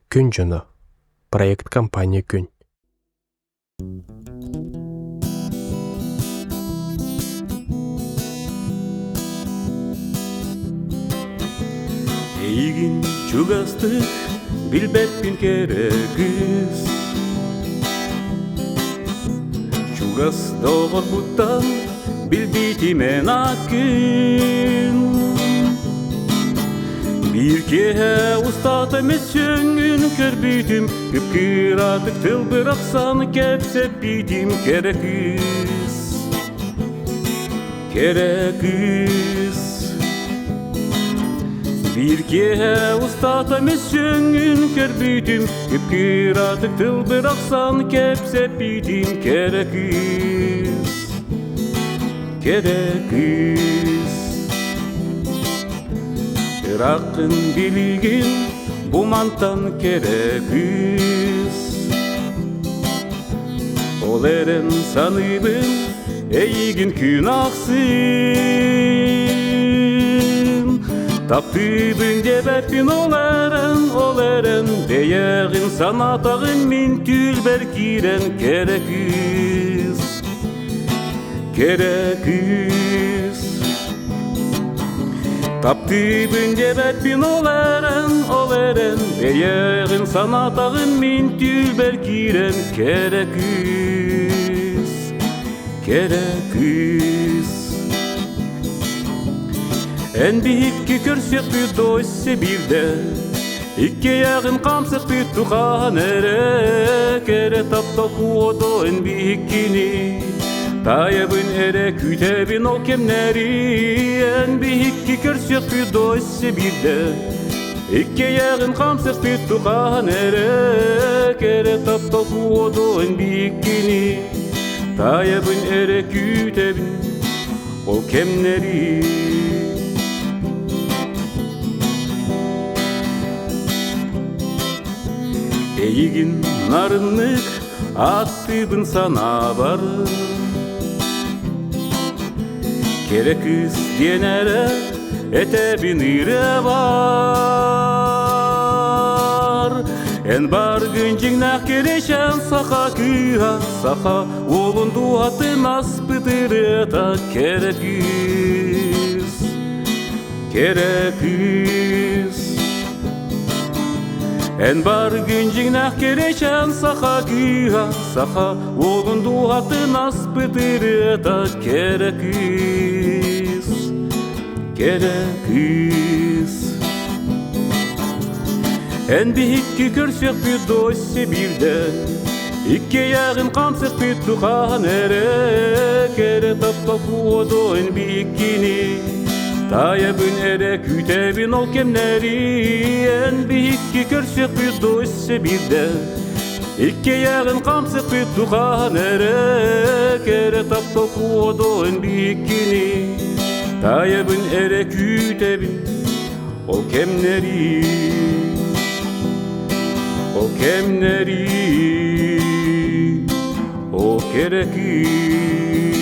Күн жана. Проект компания күн. Эйгин чугастык билбеппин керегиз. Чугас долгор буттан билбитимен акын. Бирке устат эмес жөңүн көрбүйтүм. Күпкыратык тыл бирок саны кепсеп битим керегиз. Керегиз. Бирке устат эмес жөңүн көрбүйтүм. Күпкыратык тыл бирок саны кепсеп битим керегиз. Керегиз. Иракын билигин бумантан керегиз. Ол эрен саныбын эйигин күн аксын. Таптыбын дебеппин ол эрен деягин санатагын мин түлбер кирен керегиз. Керегиз. Таптыбын дебеппин ол эрен деягин санатагын мин түлбер кирен керегиз. Керегиз. En bihikki körsökpü doyse birde. İkke yağın kamsıkpü tuğan ere. Kere tapta kuodo en bihikkini. Tayabın ere kütebin ol kemleri. En bihikki körsökpü doyse birde. İkke yağın kamsıkpü tuğan ere. Kere tapta kuodo en bihikkini. Tayabın ere kütebin ol kemleri. Эйгин нарыннык аттыбын сана бар. Керекиз денере этебин ире бар. Эн бар гүнжиңнах керешен саха кыha саха олунду атын аспытырета керекиз. Керекиз. En bar güncüğnah kereşen saha güha saha olundu atın aspıdırı da kerekiz. Kerekiz. En bihikki körsök bir doysi birde. İkke yağın kamsık bir tuğan ere. Kere tapta kuodo en bihikkini. Tayabın ere kütebin ol kemleri. En bihikki körsök bir doyse birde. İkke yağın kamsık bir tuğan ere. Kere tapta kuodo en bihikkini. Tayabın ere kütebin ol kemleri. Ol kemleri. O kerekir.